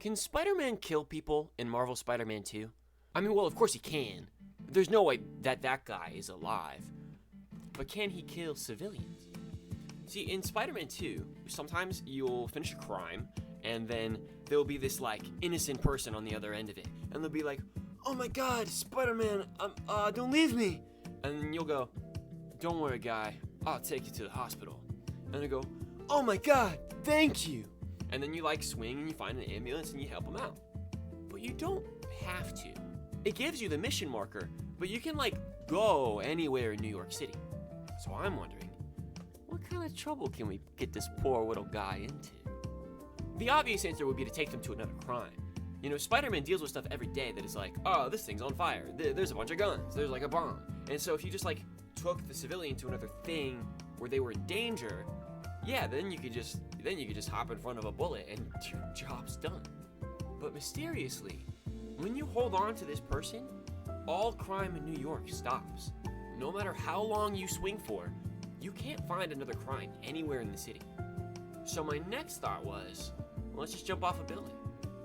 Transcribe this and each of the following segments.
Can Spider-Man kill people in Marvel Spider-Man 2? I mean, well, of course he can. There's no way that guy is alive. But can he kill civilians? See, in Spider-Man 2, sometimes you'll finish a crime, and then there'll be this, like, innocent person on the other end of it. And they'll be like, oh my god, Spider-Man, don't leave me. And then you'll go, don't worry, guy, I'll take you to the hospital. And they go, oh my god, thank you. And then you, like, swing and you find an ambulance and you help them out. But you don't have to. It gives you the mission marker, but you can, like, go anywhere in New York City. So I'm wondering, what kind of trouble can we get this poor little guy into? The obvious answer would be to take them to another crime. You know, Spider-Man deals with stuff every day that is like, oh, this thing's on fire, there's a bunch of guns, there's like a bomb. And so if you just like took the civilian to another thing where they were in danger, yeah, then you could just hop in front of a bullet and your job's done. But mysteriously, when you hold on to this person, all crime in New York stops. No matter how long you swing for, you can't find another crime anywhere in the city. So my next thought was, well, let's just jump off a building.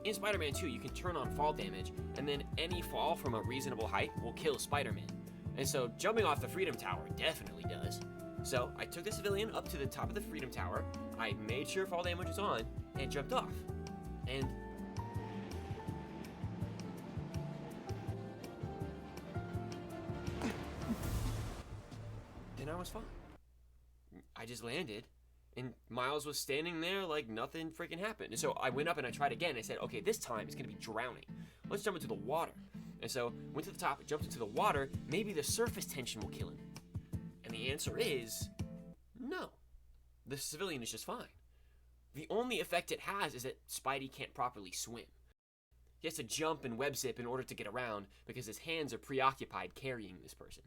In Spider-Man 2, you can turn on fall damage, and then any fall from a reasonable height will kill Spider-Man. And so jumping off the Freedom Tower definitely does. So I took the civilian up to the top of the Freedom Tower, I made sure fall damage was on, and jumped off. And I was fine. I just landed, and Miles was standing there like nothing freaking happened. And so I went up and I tried again. I said, okay, this time it's gonna be drowning. Let's jump into the water. And so went to the top, jumped into the water. Maybe the surface tension will kill him. And the answer is no. The civilian is just fine. The only effect it has is that Spidey can't properly swim. He has to jump and web zip in order to get around because his hands are preoccupied carrying this person.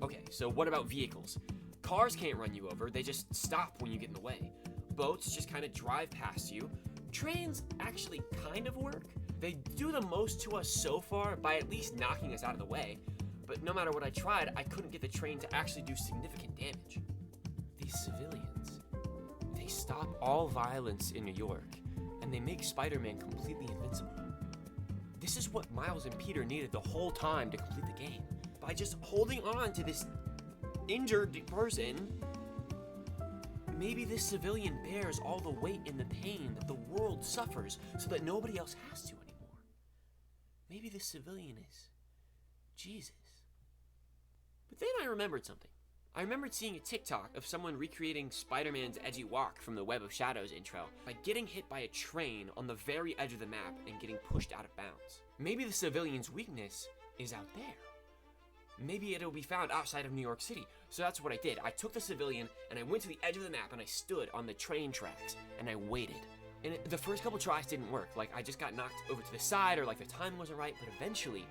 Okay, so what about vehicles? Cars can't run you over, they just stop when you get in the way. Boats just kind of drive past you. Trains actually kind of work. They do the most to us so far by at least knocking us out of the way. But no matter what I tried, I couldn't get the train to actually do significant damage. These civilians, they stop all violence in New York, and they make Spider-Man completely invincible. This is what Miles and Peter needed the whole time to complete the game. By just holding on to this injured person, maybe this civilian bears all the weight and the pain that the world suffers so that nobody else has to anymore. Maybe this civilian is Jesus. But then I remembered something. I remembered seeing a TikTok of someone recreating Spider-Man's edgy walk from the Web of Shadows intro by getting hit by a train on the very edge of the map and getting pushed out of bounds. Maybe the civilian's weakness is out there. Maybe it'll be found outside of New York City. So that's what I did. I took the civilian and I went to the edge of the map and I stood on the train tracks and I waited. And the first couple tries didn't work. Like I just got knocked over to the side or like the timing wasn't right. But eventually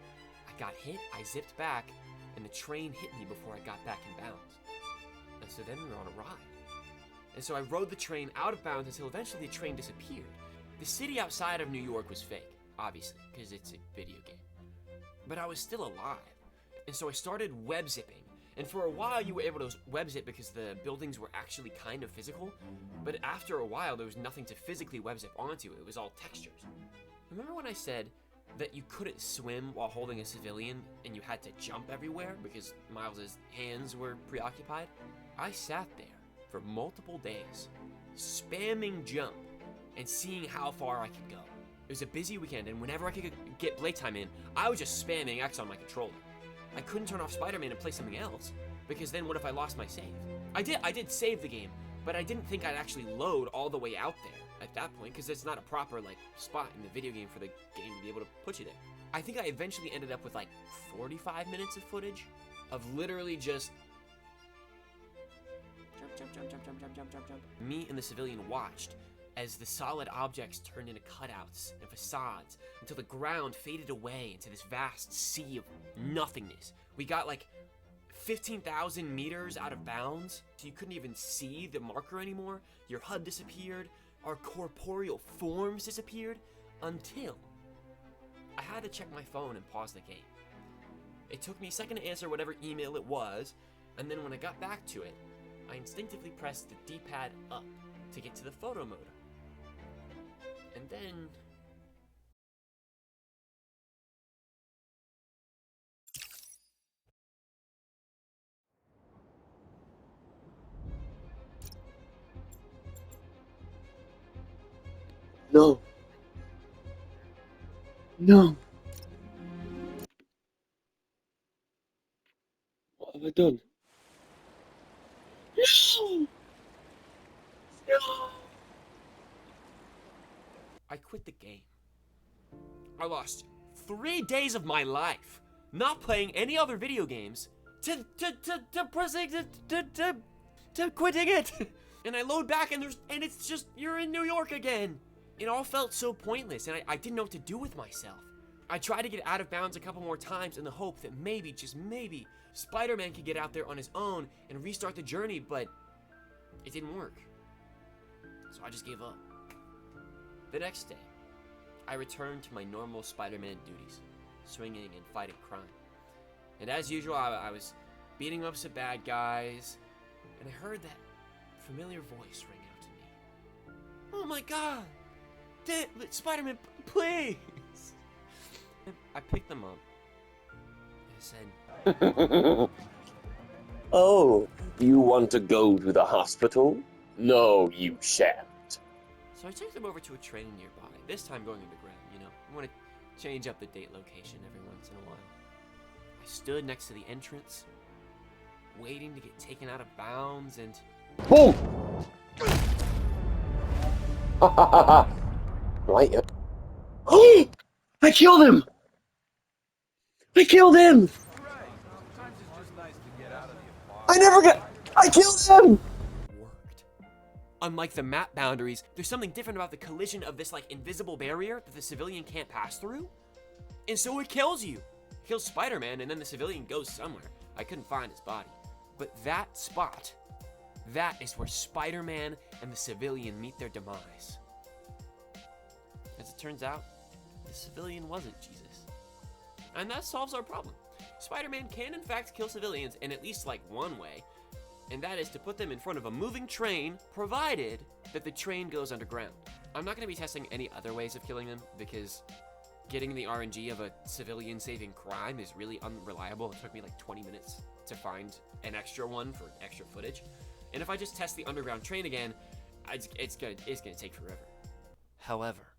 I got hit, I zipped back, and the train hit me before I got back in bounds. And so then we were on a ride. And so I rode the train out of bounds until eventually the train disappeared. The city outside of New York was fake, obviously, because it's a video game. But I was still alive. And so I started web zipping. And for a while you were able to web zip because the buildings were actually kind of physical. But after a while there was nothing to physically web zip onto. It was all textures. Remember when I said that you couldn't swim while holding a civilian and you had to jump everywhere because Miles's hands were preoccupied? I sat there for multiple days, spamming jump and seeing how far I could go. It was a busy weekend, and whenever I could get playtime in, I was just spamming X on my controller. I couldn't turn off Spider-Man and play something else, because then what if I lost my save? I did save the game, but I didn't think I'd actually load all the way out there at that point, because it's not a proper spot in the video game for the game to be able to put you there. I think I eventually ended up with 45 minutes of footage of literally just jump. Me and the civilian watched as the solid objects turned into cutouts and facades until the ground faded away into this vast sea of nothingness. We got 15,000 meters out of bounds, so you couldn't even see the marker anymore. Your HUD disappeared, our corporeal forms disappeared, until I had to check my phone and pause the game. It took me a second to answer whatever email it was, and then when I got back to it, I instinctively pressed the D-pad up to get to the photo mode. And then No. No. What have I done? No! No! I quit the game. I lost 3 days of my life not playing any other video games to quitting it. And I load back and it's just, you're in New York again. It all felt so pointless and I didn't know what to do with myself. I tried to get out of bounds a couple more times in the hope that maybe, just maybe, Spider-Man could get out there on his own and restart the journey, but it didn't work. So I just gave up. The next day, I returned to my normal Spider-Man duties, swinging and fighting crime. And as usual, I was beating up some bad guys, and I heard that familiar voice ring out to me. Oh my god! Spider-Man, please! And I picked them up, and I said, Oh, you want to go to the hospital? No, you shan't. So I took them over to a train nearby, this time going underground, you know. I want to change up the date location every once in a while. I stood next to the entrance, waiting to get taken out of bounds, and... Boom! Right. Oh! I killed him! I killed him! I killed him! Worked. Unlike the map boundaries, there's something different about the collision of this like invisible barrier that the civilian can't pass through. And so it kills you. It kills Spider-Man and then the civilian goes somewhere. I couldn't find his body. But that spot, that is where Spider-Man and the civilian meet their demise. As it turns out, the civilian wasn't Jesus. And that solves our problem. Spider-Man can in fact kill civilians in at least like one way, and that is to put them in front of a moving train, provided that the train goes underground. I'm not going to be testing any other ways of killing them, because getting the RNG of a civilian saving crime is really unreliable. It took me like 20 minutes to find an extra one for extra footage. And if I just test the underground train again, it's gonna take forever. However,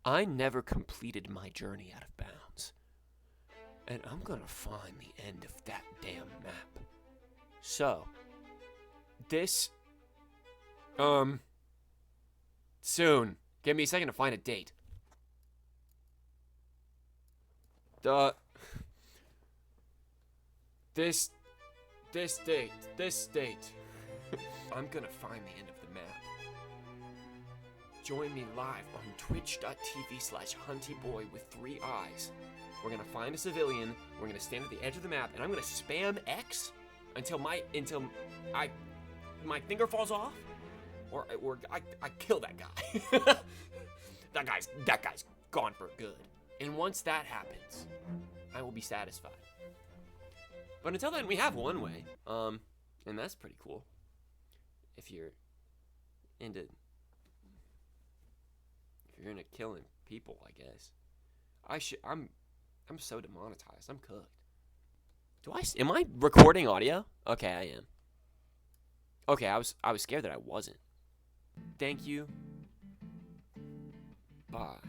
I never completed my journey out of bounds. And I'm gonna find the end of that damn map. So, this, soon. Give me a second to find a date. This date. I'm gonna find the end of the map. Join me live on twitch.tv/huntyboy with 3 eyes. We're gonna find a civilian, we're gonna stand at the edge of the map, and I'm gonna spam X until my finger falls off, or I kill that guy. that guy's gone for good. And once that happens, I will be satisfied. But until then, we have one way, and that's pretty cool. If you're into killing people, I guess. I'm so demonetized. I'm cooked. Am I recording audio? Okay, I am. Okay, I was scared that I wasn't. Thank you. Bye.